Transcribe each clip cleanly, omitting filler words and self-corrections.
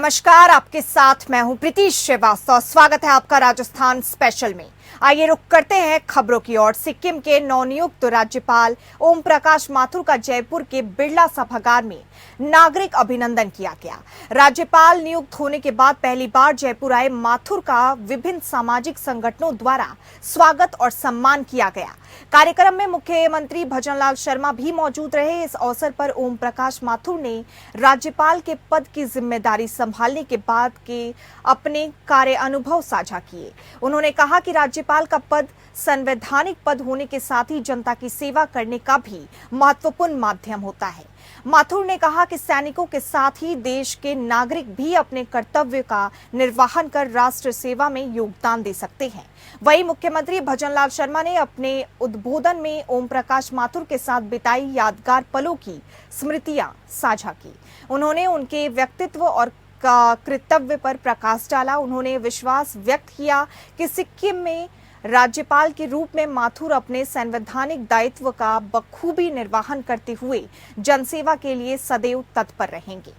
नमस्कार, आपके साथ मैं हूं प्रीति श्रीवास्तव। स्वागत है आपका राजस्थान स्पेशल में। आइए रुक करते हैं खबरों की ओर। सिक्किम के नवनियुक्त राज्यपाल ओम प्रकाश माथुर का जयपुर के बिरला सभागार में नागरिक अभिनंदन किया गया। राज्यपाल नियुक्त होने के बाद पहली बार जयपुर आए माथुर का विभिन्न सामाजिक संगठनों द्वारा स्वागत और सम्मान किया गया। कार्यक्रम में मुख्यमंत्री भजनलाल शर्मा भी मौजूद रहे। इस अवसर पर ओम प्रकाश माथुर ने राज्यपाल के पद की जिम्मेदारी संभालने के बाद के अपने कार्य अनुभव साझा किए। उन्होंने कहा कि राज्यपाल का पद संवैधानिक पद होने के साथ ही जनता की सेवा करने का भी महत्वपूर्ण माध्यम होता है। माथुर ने कहा कि सैनिकों के साथ ही देश के नागरिक भी अपने कर्तव्य का निर्वहन कर राष्ट्र सेवा में योगदान दे सकते हैं। वहीं मुख्यमंत्री भजनलाल शर्मा ने अपने उद्बोधन में ओम प्रकाश माथुर के साथ बिताई यादगार पलों की स्मृतियां साझा की। उन्होंने उनके व्यक्तित्व और कर्तव्य पर प्रकाश डाला। उन्होंने विश्वास व्यक्त किया कि सिक्किम में राज्यपाल के रूप में माथुर अपने संवैधानिक दायित्व का बखूबी निर्वहन करते हुए जनसेवा के लिए सदैव तत्पर रहेंगे।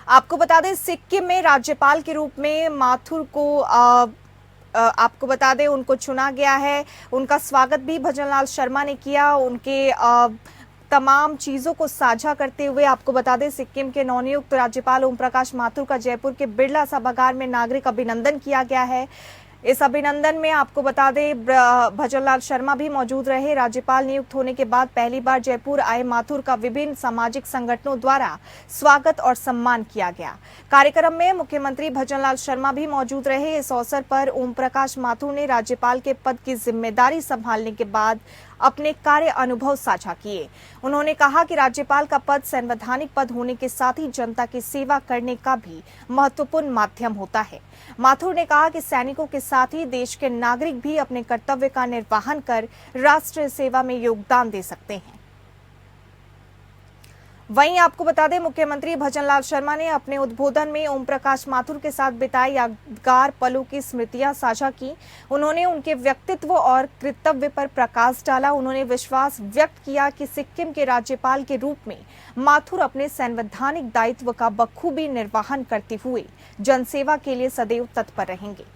आपको बता दें, सिक्किम में राज्यपाल के रूप में माथुर को आपको बता दें उनको चुना गया है। उनका स्वागत भी भजनलाल शर्मा ने किया। उनके तमाम चीजों को साझा करते हुए आपको बता दें, सिक्किम के नवनियुक्त राज्यपाल ओम प्रकाश माथुर का जयपुर के बिरला सभागार में नागरिक अभिनंदन किया गया है। इस अभिनंदन में आपको बता दें भजनलाल शर्मा भी मौजूद रहे। राज्यपाल नियुक्त होने के बाद पहली बार जयपुर आए माथुर का विभिन्न सामाजिक संगठनों द्वारा स्वागत और सम्मान किया गया। कार्यक्रम में मुख्यमंत्री भजनलाल शर्मा भी मौजूद रहे। इस अवसर पर ओम प्रकाश माथुर ने राज्यपाल के पद की जिम्मेदारी संभालने के बाद अपने कार्य अनुभव साझा किए। उन्होंने कहा कि राज्यपाल का पद संवैधानिक पद होने के साथ ही जनता की सेवा करने का भी महत्वपूर्ण माध्यम होता है। माथुर ने कहा कि सैनिकों के साथ ही देश के नागरिक भी अपने कर्तव्य का निर्वहन कर राष्ट्र सेवा में योगदान दे सकते हैं। वहीं आपको बता दें, मुख्यमंत्री भजनलाल शर्मा ने अपने उद्बोधन में ओम प्रकाश माथुर के साथ बिताई यादगार पलों की स्मृतियां साझा की। उन्होंने उनके व्यक्तित्व और कर्तव्य पर प्रकाश डाला। उन्होंने विश्वास व्यक्त किया कि सिक्किम के राज्यपाल के रूप में माथुर अपने संवैधानिक दायित्व का बखूबी निर्वहन करते हुए जनसेवा के लिए सदैव तत्पर रहेंगे।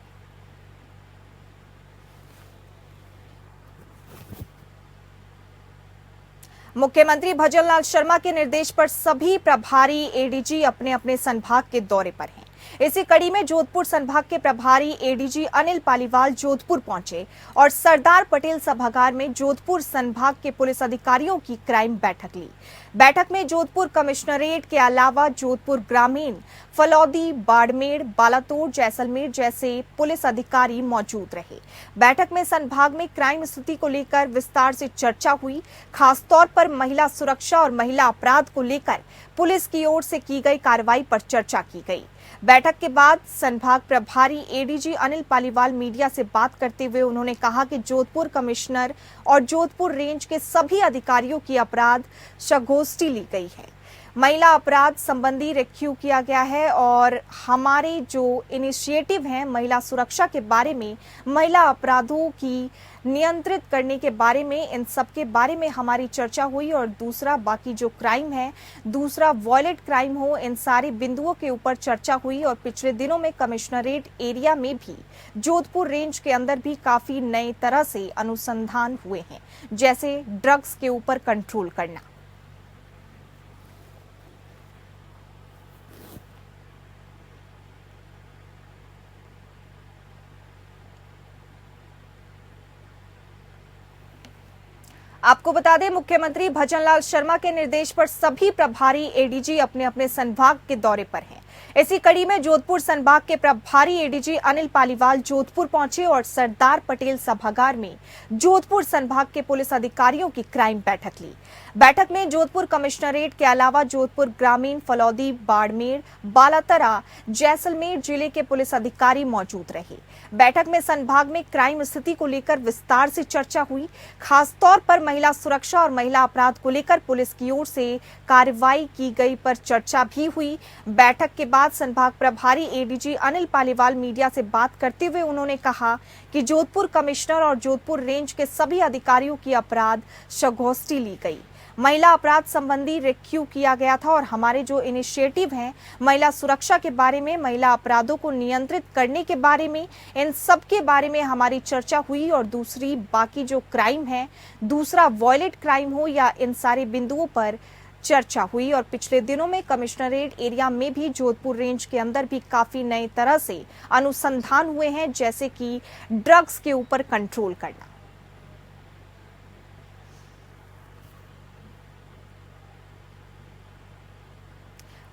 मुख्यमंत्री भजनलाल शर्मा के निर्देश पर सभी प्रभारी एडीजी अपने अपने संभाग के दौरे पर हैं। इसी कड़ी में जोधपुर संभाग के प्रभारी एडीजी अनिल पालीवाल जोधपुर पहुंचे और सरदार पटेल सभागार में जोधपुर संभाग के पुलिस अधिकारियों की क्राइम बैठक ली। बैठक में जोधपुर कमिश्नरेट के अलावा जोधपुर ग्रामीण, फलौदी, बाड़मेर, बालातोड़, जैसलमेर जैसे पुलिस अधिकारी मौजूद रहे। बैठक में संभाग में क्राइम स्थिति को लेकर विस्तार से चर्चा हुई। खासतौर पर महिला सुरक्षा और महिला अपराध को लेकर पुलिस की ओर से की गई कार्रवाई पर चर्चा की गई। बैठक के बाद संभाग प्रभारी एडीजी अनिल पालीवाल मीडिया से बात करते हुए उन्होंने कहा कि जोधपुर कमिश्नर और जोधपुर रेंज के सभी अधिकारियों की अपराध संगोष्ठी ली गई है। महिला अपराध संबंधी रिव्यू किया गया है और हमारे जो इनिशिएटिव हैं महिला सुरक्षा के बारे में, महिला अपराधों की नियंत्रित करने के बारे में, इन सब के बारे में हमारी चर्चा हुई। और दूसरा बाकी जो क्राइम है, दूसरा वॉयलेंट क्राइम हो, इन सारे बिंदुओं के ऊपर चर्चा हुई। और पिछले दिनों में कमिश्नरेट एरिया में भी जोधपुर रेंज के अंदर भी काफी नए तरह से अनुसंधान हुए हैं, जैसे ड्रग्स के ऊपर कंट्रोल करना। आपको बता दें, मुख्यमंत्री भजनलाल शर्मा के निर्देश पर सभी प्रभारी एडीजी अपने अपने संभाग के दौरे पर हैं। इसी कड़ी में जोधपुर संभाग के प्रभारी एडीजी अनिल पालीवाल जोधपुर पहुंचे और सरदार पटेल सभागार में जोधपुर संभाग के पुलिस अधिकारियों की क्राइम बैठक ली। बैठक में जोधपुर कमिश्नरेट के अलावा जोधपुर ग्रामीण, फलौदी, बाड़मेर, बालातरा, जैसलमेर जिले के पुलिस अधिकारी मौजूद रहे। बैठक में संभाग में क्राइम स्थिति को लेकर विस्तार से चर्चा हुई। खासतौर पर महिला सुरक्षा और महिला अपराध को लेकर पुलिस की ओर से कार्रवाई की गई पर चर्चा भी हुई। बैठक के बाद संभाग प्रभारी एडीजी अनिल पालीवाल मीडिया से बात करते हुए उन्होंने कहा कि जोधपुर कमिश्नर और जोधपुर रेंज के सभी अधिकारियों की अपराध संगोष्ठी ली गई। महिला अपराध संबंधी रिक्यू किया गया था और हमारे जो इनिशिएटिव हैं महिला सुरक्षा के बारे में, महिला अपराधों को नियंत्रित करने के बारे में, इन सब के बारे में हमारी चर्चा हुई। और दूसरी बाकी जो क्राइम है, दूसरा वॉयलेट क्राइम हो या इन सारे बिंदुओं पर चर्चा हुई। और पिछले दिनों में कमिश्नरेट एरिया में भी जोधपुर रेंज के अंदर भी काफी नई तरह से अनुसंधान हुए हैं, जैसे कि ड्रग्स के ऊपर कंट्रोल करना।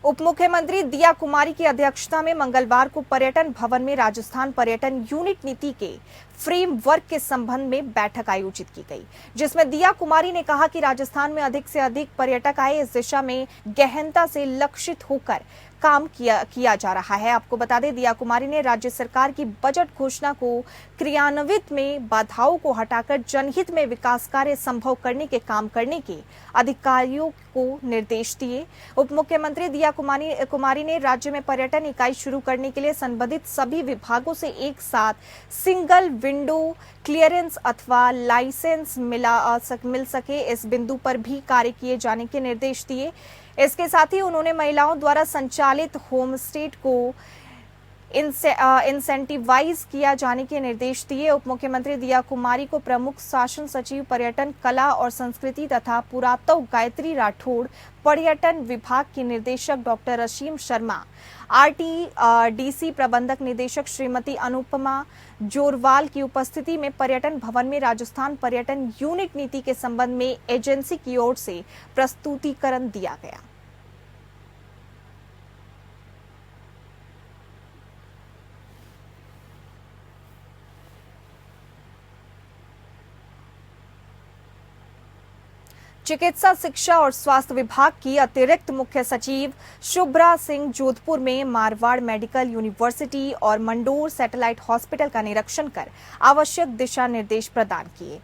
उप मुख्यमंत्री दिया कुमारी की अध्यक्षता में मंगलवार को पर्यटन भवन में राजस्थान पर्यटन यूनिट नीति के फ्रेमवर्क के संबंध में बैठक आयोजित की गई, जिसमें दिया कुमारी ने कहा कि राजस्थान में अधिक से अधिक पर्यटक आए, इस दिशा में गहनता से लक्षित होकर काम किया जा रहा है। आपको बता दें, दिया कुमारी ने राज्य सरकार की बजट घोषणा को क्रियान्वित में बाधाओं को हटाकर जनहित में विकास कार्य संभव करने के काम करने के अधिकारियों को निर्देश दिए। उप मुख्यमंत्री दिया कुमारी ने राज्य में पर्यटन इकाई शुरू करने के लिए संबंधित सभी विभागों से एक साथ सिंगल विंडो क्लियरेंस अथवा लाइसेंस मिल सके, इस बिंदु पर भी कार्य किए जाने के निर्देश दिए। इसके साथ ही उन्होंने महिलाओं द्वारा संचालित होम स्टे को इंसेंटिवाइज किया जाने के निर्देश दिए। उप मुख्यमंत्री दिया कुमारी को प्रमुख शासन सचिव पर्यटन, कला और संस्कृति तथा पुरातत्व गायत्री राठौड़, पर्यटन विभाग की निदेशक डॉक्टर असीम शर्मा, आरटीडीसी प्रबंधक निदेशक श्रीमती अनुपमा जोरवाल की उपस्थिति में पर्यटन भवन में राजस्थान पर्यटन यूनिट नीति के संबंध में एजेंसी की ओर से प्रस्तुतिकरण दिया गया। चिकित्सा, शिक्षा और स्वास्थ्य विभाग की अतिरिक्त मुख्य सचिव शुभ्रा सिंह जोधपुर में मारवाड़ मेडिकल यूनिवर्सिटी और मंडोर सैटेलाइट हॉस्पिटल का निरीक्षण कर आवश्यक दिशा निर्देश प्रदान किए।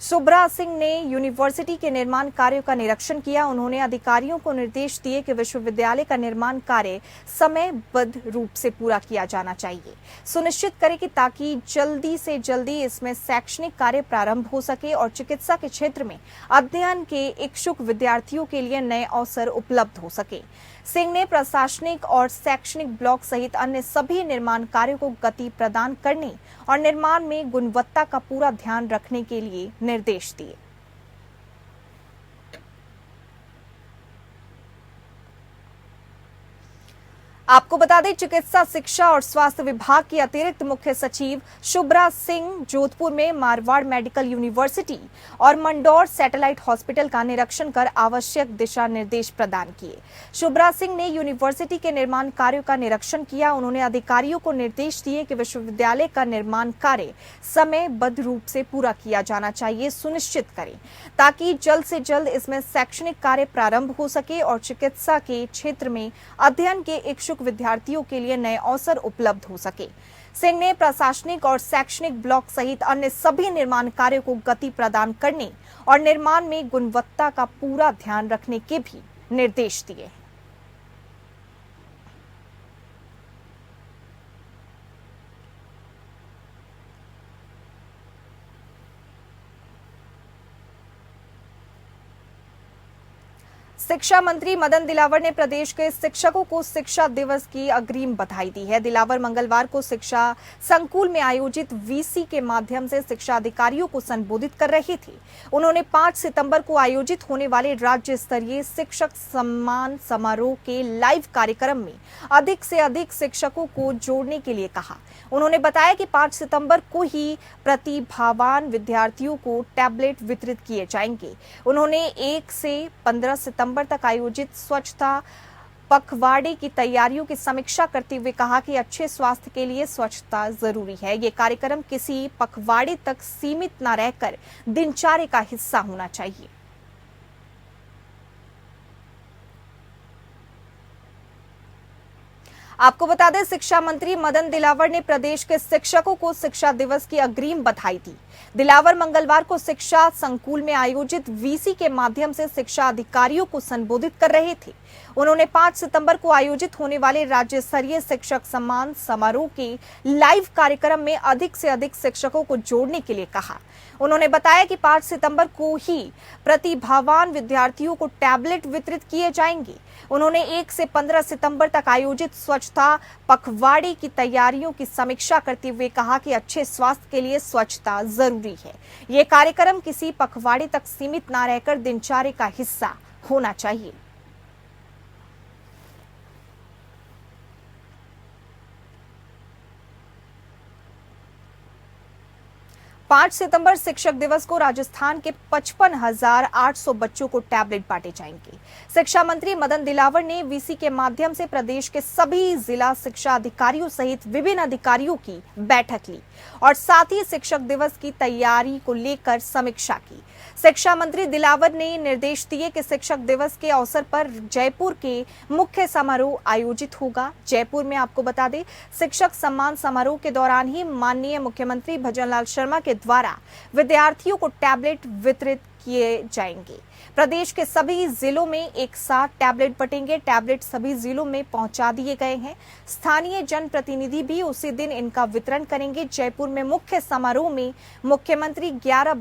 शुभ्रा सिंह ने यूनिवर्सिटी के निर्माण कार्यों का निरीक्षण किया। उन्होंने अधिकारियों को निर्देश दिए कि विश्वविद्यालय का निर्माण कार्य समयबद्ध रूप से पूरा किया जाना चाहिए, सुनिश्चित करें कि ताकि जल्दी से जल्दी इसमें शैक्षणिक कार्य प्रारंभ हो सके और चिकित्सा के क्षेत्र में अध्ययन के इच्छुक विद्यार्थियों के लिए नए अवसर उपलब्ध हो सके। सिंह ने प्रशासनिक और शैक्षणिक ब्लॉक सहित अन्य सभी निर्माण कार्यों को गति प्रदान करने और निर्माण में गुणवत्ता का पूरा ध्यान रखने के लिए निर्देश दिए। आपको बता दें, चिकित्सा, शिक्षा और स्वास्थ्य विभाग की अतिरिक्त मुख्य सचिव शुभ्रा सिंह जोधपुर में मारवाड़ मेडिकल यूनिवर्सिटी और मंडौर सैटेलाइट हॉस्पिटल का निरीक्षण कर आवश्यक दिशा निर्देश प्रदान किए। शुभ्रा सिंह ने यूनिवर्सिटी के निर्माण कार्यों का निरीक्षण किया। उन्होंने अधिकारियों को निर्देश दिए कि विश्वविद्यालय का निर्माण कार्य समयबद्ध रूप से पूरा किया जाना चाहिए, सुनिश्चित करें ताकि जल्द से जल्द इसमें शैक्षणिक कार्य प्रारंभ हो सके और चिकित्सा के क्षेत्र में अध्ययन के इच्छुक विद्यार्थियों के लिए नए अवसर उपलब्ध हो सके। सिंह ने प्रशासनिक और शैक्षणिक ब्लॉक सहित अन्य सभी निर्माण कार्यों को गति प्रदान करने और निर्माण में गुणवत्ता का पूरा ध्यान रखने के भी निर्देश दिए। शिक्षा मंत्री मदन दिलावर ने प्रदेश के शिक्षकों को शिक्षा दिवस की अग्रिम बधाई दी है। दिलावर मंगलवार को शिक्षा संकुल में आयोजित वीसी के माध्यम से शिक्षा अधिकारियों को संबोधित कर रहे थे। उन्होंने 5 सितंबर को आयोजित होने वाले राज्य स्तरीय शिक्षक सम्मान समारोह के लाइव कार्यक्रम में अधिक से अधिक शिक्षकों को जोड़ने के लिए कहा। उन्होंने बताया कि 5 सितंबर को ही प्रतिभावान विद्यार्थियों को टैबलेट वितरित किए जाएंगे। उन्होंने 1 से 15 सितंबर तक आयोजित स्वच्छता पखवाड़े की तैयारियों की समीक्षा करते हुए कहा कि अच्छे स्वास्थ्य के लिए स्वच्छता जरूरी है। ये कार्यक्रम किसी पखवाड़े तक सीमित न रहकर दिनचर्या का हिस्सा होना चाहिए। आपको बता दें, शिक्षा मंत्री मदन दिलावर ने प्रदेश के शिक्षकों को शिक्षा दिवस की अग्रिम बधाई दी। दिलावर मंगलवार को शिक्षा संकुल में आयोजित वीसी के माध्यम से शिक्षा अधिकारियों को संबोधित कर रहे थे। उन्होंने 5 सितंबर को आयोजित होने वाले राज्य स्तरीय शिक्षक सम्मान समारोह के लाइव कार्यक्रम में अधिक से अधिक शिक्षकों को जोड़ने के लिए कहा। उन्होंने बताया कि 5 सितंबर को ही प्रतिभावान विद्यार्थियों को टैबलेट वितरित किए जाएंगे। उन्होंने 1 से 15 सितंबर तक आयोजित स्वच्छता पखवाड़े की तैयारियों की समीक्षा करते हुए कहा कि अच्छे स्वास्थ्य के लिए स्वच्छता जरूरी है। ये कार्यक्रम किसी पखवाड़े तक सीमित न रहकर दिनचर्या का हिस्सा होना चाहिए। 5 सितंबर शिक्षक दिवस को राजस्थान के 55,800 बच्चों को टैबलेट बांटे जाएंगे। शिक्षा मंत्री मदन दिलावर ने वीसी के माध्यम से प्रदेश के सभी जिला शिक्षा अधिकारियों सहित विभिन्न अधिकारियों की बैठक ली और साथ ही शिक्षक दिवस की तैयारी को लेकर समीक्षा की। शिक्षा मंत्री दिलावर ने निर्देश दिए कि शिक्षक दिवस के अवसर पर जयपुर के मुख्य समारोह आयोजित होगा। जयपुर में आपको बता दें, शिक्षक सम्मान समारोह के दौरान ही माननीय मुख्यमंत्री भजनलाल शर्मा के द्वारा विद्यार्थियों को टैबलेट वितरित किए जाएंगे। प्रदेश के सभी जिलों में एक साथ टैबलेट बटेंगे। टैबलेट सभी जिलों में पहुंचा दिए गए हैं। स्थानीय जनप्रतिनिधि भी उसी दिन इनका वितरण करेंगे। जयपुर में मुख्य समारोह में मुख्यमंत्री 11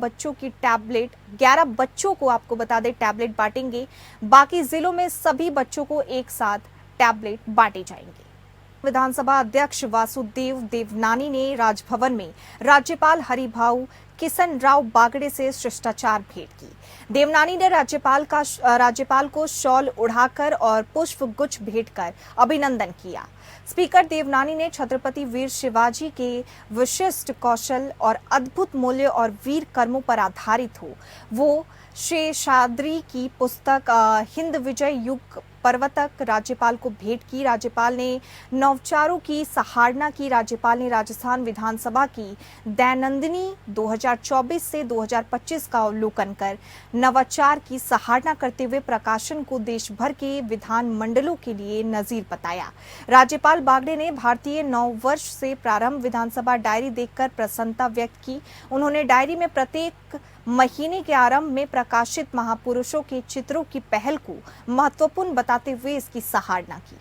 बच्चों को आपको बता दें टैबलेट बांटेंगे। बाकी जिलों में सभी बच्चों को एक साथ टैबलेट बांटे जाएंगे। विधानसभा अध्यक्ष वासुदेव देवनानी ने राजभवन में राज्यपाल हरिभाऊ किशन राव बागड़े से शिष्टाचार भेंट की। देवनानी ने राज्यपाल को शॉल उड़ाकर और पुष्प गुच्छ भेंट कर अभिनंदन किया। स्पीकर देवनानी ने छत्रपति वीर शिवाजी के विशिष्ट कौशल और अद्भुत मूल्य और वीर कर्मों पर आधारित हो वो शेषाद्री की पुस्तक हिंद विजय युग पर्वतक राज्यपाल को भेंट की। राज्यपाल ने नवचारों की सराहना की। राज्यपाल ने राजस्थान विधानसभा की दैनंदिनी 2024 से 2025 का अवलोकन कर नवाचार की सराहना करते हुए प्रकाशन को देश भर के विधान मंडलों के लिए नजीर बताया। राज्यपाल बागड़े ने भारतीय नव वर्ष से प्रारंभ विधानसभा डायरी देखकर प्रसन्नता व्यक्त की। उन्होंने डायरी में प्रत्येक महीने के आरंभ में प्रकाशित महापुरुषों के चित्रों की पहल को महत्वपूर्ण बताते हुए इसकी सराहना की।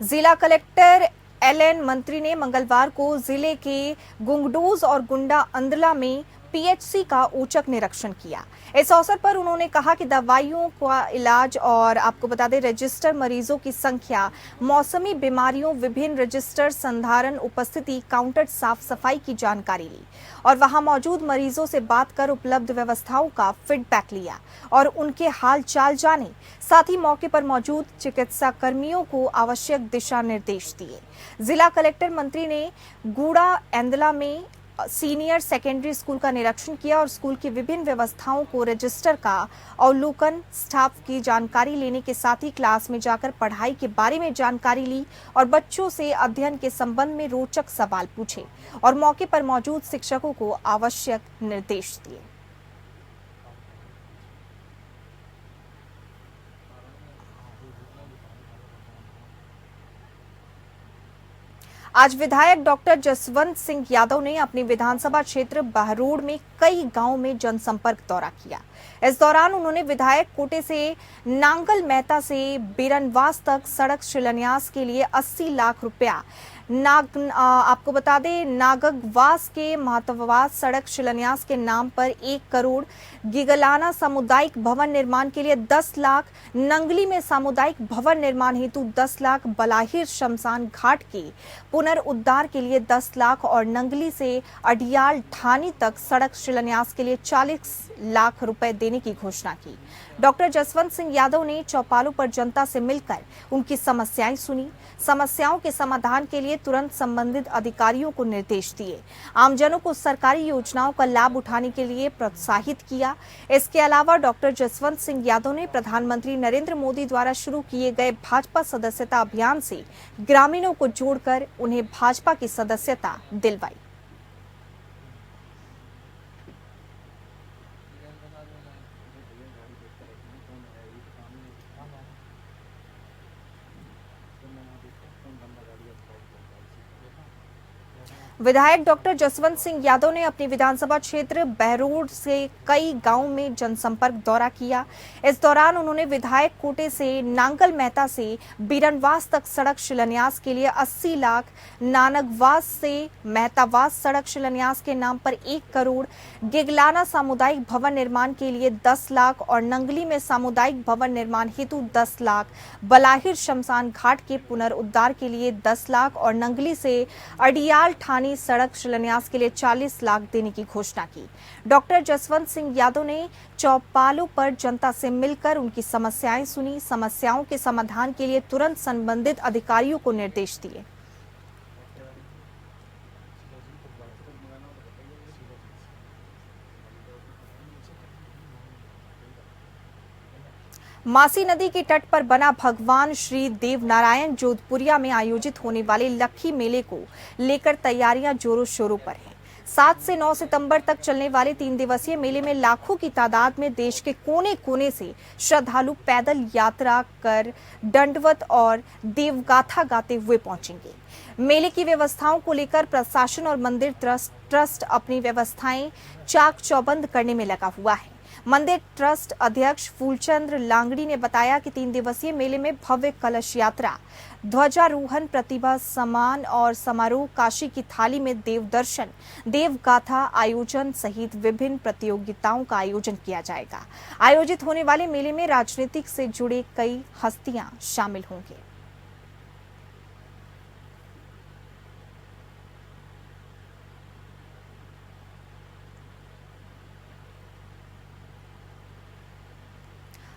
जिला कलेक्टर एलएन मंत्री ने मंगलवार को जिले के गुंगडोज और गुंडा अंदला में पीएचसी का औचक निरीक्षण किया। इस अवसर पर उन्होंने कहा कि दवाइयों का इलाज और आपको बता दें रजिस्टर मरीजों की संख्या, मौसमी बीमारियों, विभिन्न रजिस्टर संधारण, उपस्थिति, काउंटर साफ सफाई की जानकारी ली और वहां मौजूद मरीजों से बात कर उपलब्ध व्यवस्थाओं का फीडबैक लिया और उनके हाल चाल जाने। साथ ही मौके पर मौजूद चिकित्सा कर्मियों को आवश्यक दिशा निर्देश दिए। जिला कलेक्टर मंत्री ने गूड़ा एंदला में सीनियर सेकेंडरी स्कूल का निरीक्षण किया और स्कूल की विभिन्न व्यवस्थाओं को रजिस्टर का अवलोकन, स्टाफ की जानकारी लेने के साथ ही क्लास में जाकर पढ़ाई के बारे में जानकारी ली और बच्चों से अध्ययन के संबंध में रोचक सवाल पूछे और मौके पर मौजूद शिक्षकों को आवश्यक निर्देश दिए। आज विधायक डॉक्टर जसवंत सिंह यादव ने अपने विधानसभा क्षेत्र बहरोड में कई गांवों में जनसंपर्क दौरा किया। इस दौरान उन्होंने विधायक कोटे से नांगल मेहता से बेरनवास तक सड़क शिलान्यास के लिए 80 लाख रुपया, आपको बता दें नागगवास के महत्वास सड़क शिलान्यास के नाम पर 1 करोड़, गिगलाना सामुदायिक भवन निर्माण के लिए 10 लाख, नंगली में सामुदायिक भवन निर्माण हेतु 10 लाख, बलाहिर शमशान घाट के पुनर्उद्धार के लिए 10 लाख और नंगली से अडियाल ढानी तक सड़क शिलान्यास के लिए 40 लाख रुपए देने की घोषणा की। डॉक्टर जसवंत सिंह यादव ने चौपालों पर जनता से मिलकर उनकी समस्याएं सुनी। समस्याओं के समाधान के लिए तुरंत संबंधित अधिकारियों को निर्देश दिए। आमजनों को सरकारी योजनाओं का लाभ उठाने के लिए प्रोत्साहित किया। इसके अलावा डॉक्टर जसवंत सिंह यादव ने प्रधानमंत्री नरेंद्र मोदी द्वारा शुरू किए गए भाजपा सदस्यता अभियान से ग्रामीणों को जोड़कर उन्हें भाजपा की सदस्यता दिलवाई। विधायक डॉक्टर जसवंत सिंह यादव ने अपनी विधानसभा क्षेत्र बहरोड से कई गांवों में जनसंपर्क दौरा किया। इस दौरान उन्होंने विधायक कोटे से नांगल मेहता से बीरनवास तक सड़क शिलान्यास के लिए 80 लाख, नानकवास से मेहतावास सड़क शिलान्यास के नाम पर 1 करोड़, गिगलाना सामुदायिक भवन निर्माण के लिए 10 लाख और नंगली में सामुदायिक भवन निर्माण हेतु 10 लाख, बलाहिर शमशान घाट के पुनरुद्धार के लिए 10 लाख और नंगली से अडियाल ठानी सड़क शिलान्यास के लिए 40 लाख देने की घोषणा की। डॉक्टर जसवंत सिंह यादव ने चौपालों पर जनता से मिलकर उनकी समस्याएं सुनी, समस्याओं के समाधान के लिए तुरंत संबंधित अधिकारियों को निर्देश दिए। मासी नदी के तट पर बना भगवान श्री देवनारायण जोधपुरिया में आयोजित होने वाले लक्खी मेले को लेकर तैयारियां जोरों शोरों पर हैं। 7 से 9 सितंबर तक चलने वाले 3 दिवसीय मेले में लाखों की तादाद में देश के कोने कोने से श्रद्धालु पैदल यात्रा कर दंडवत और देवगाथा गाते हुए पहुंचेंगे। मेले की व्यवस्थाओं को लेकर प्रशासन और मंदिर ट्रस्ट अपनी व्यवस्थाएं चाक चौबंद करने में लगा हुआ है। मंदिर ट्रस्ट अध्यक्ष फूलचंद्र लांगड़ी ने बताया कि 3 दिवसीय मेले में भव्य कलश यात्रा, ध्वजारोहण, प्रतिभा सम्मान और समारोह, काशी की थाली में देव दर्शन, देवगाथा आयोजन सहित विभिन्न प्रतियोगिताओं का आयोजन किया जाएगा। आयोजित होने वाले मेले में राजनीतिक से जुड़े कई हस्तियां शामिल होंगे।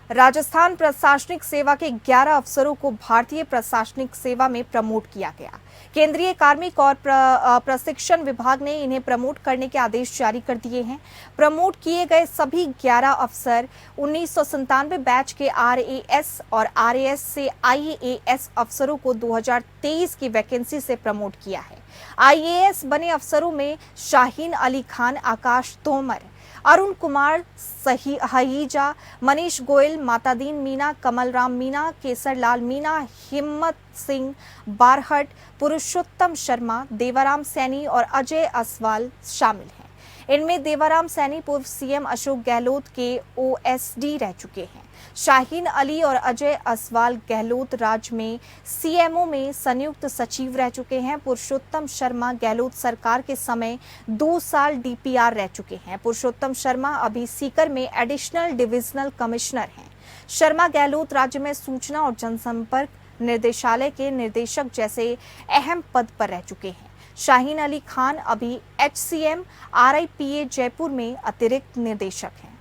राजस्थान प्रशासनिक सेवा के 11 अफसरों को भारतीय प्रशासनिक सेवा में प्रमोट किया गया। केंद्रीय कार्मिक और प्रशिक्षण विभाग ने इन्हें प्रमोट करने के आदेश जारी कर दिए हैं। प्रमोट किए गए सभी 11 अफसर 1997 बैच के RAS और RAS से IAS अफसरों को 2023 की वैकेंसी से प्रमोट किया है। IAS बने अफसरों में शाहीन अली खान, आकाश तोमर, अरुण कुमार सहीजा, मनीष गोयल, मातादीन मीना, कमलराम मीना, केसरलाल मीना, हिम्मत सिंह बारहट, पुरुषोत्तम शर्मा, देवाराम सैनी और अजय असवाल शामिल हैं। इनमें देवाराम सैनी पूर्व CM अशोक गहलोत के OSD रह चुके हैं। शाहीन अली और अजय असवाल गहलोत राज्य में CMO में संयुक्त सचिव रह चुके हैं। पुरुषोत्तम शर्मा गहलोत सरकार के समय 2 साल DPR रह चुके हैं। पुरुषोत्तम शर्मा अभी सीकर में एडिशनल डिविजनल कमिश्नर हैं। शर्मा गहलोत राज्य में सूचना और जनसंपर्क निर्देशालय के निदेशक जैसे अहम पद पर रह चुके हैं। शाहीन अली खान अभी HCM RIPA जयपुर में अतिरिक्त निदेशक हैं।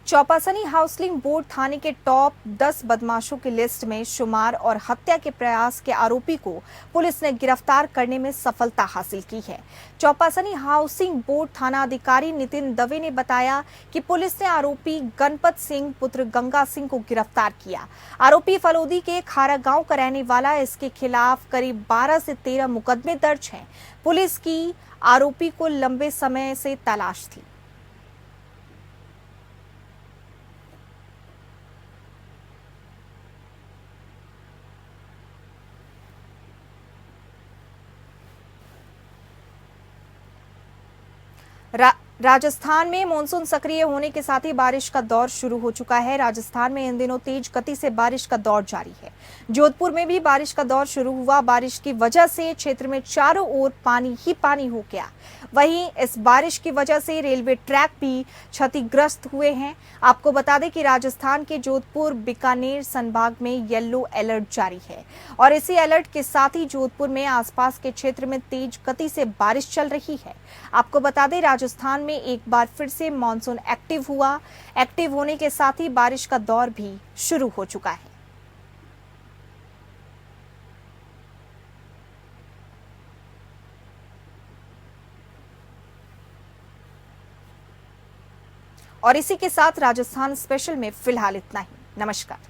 चौपासनी हाउसिंग बोर्ड थाने के टॉप 10 बदमाशों की लिस्ट में शुमार और हत्या के प्रयास के आरोपी को पुलिस ने गिरफ्तार करने में सफलता हासिल की है। चौपासनी हाउसिंग बोर्ड थाना अधिकारी नितिन दवे ने बताया कि पुलिस ने आरोपी गणपत सिंह पुत्र गंगा सिंह को गिरफ्तार किया। आरोपी फलोदी के खारा गांव का रहने वाला, इसके खिलाफ करीब 12 से 13 मुकदमे दर्ज हैं। पुलिस की आरोपी को लंबे समय से तलाश थी। राजस्थान में मानसून सक्रिय होने के साथ ही बारिश का दौर शुरू हो चुका है। राजस्थान में इन दिनों तेज गति से बारिश का दौर जारी है। जोधपुर में भी बारिश का दौर शुरू हुआ। बारिश की वजह से क्षेत्र में चारों ओर पानी ही पानी हो गया। वहीं इस बारिश की वजह से रेलवे ट्रैक भी क्षतिग्रस्त हुए हैं। आपको बता दें कि राजस्थान के जोधपुर, बीकानेर संभाग में येलो अलर्ट जारी है और इसी अलर्ट के साथ ही जोधपुर में आसपास के क्षेत्र में तेज गति से बारिश चल रही है। आपको बता दें, राजस्थान में एक बार फिर से मानसून एक्टिव हुआ। एक्टिव होने के साथ ही बारिश का दौर भी शुरू हो चुका है। और इसी के साथ राजस्थान स्पेशल में फिलहाल इतना ही। नमस्कार।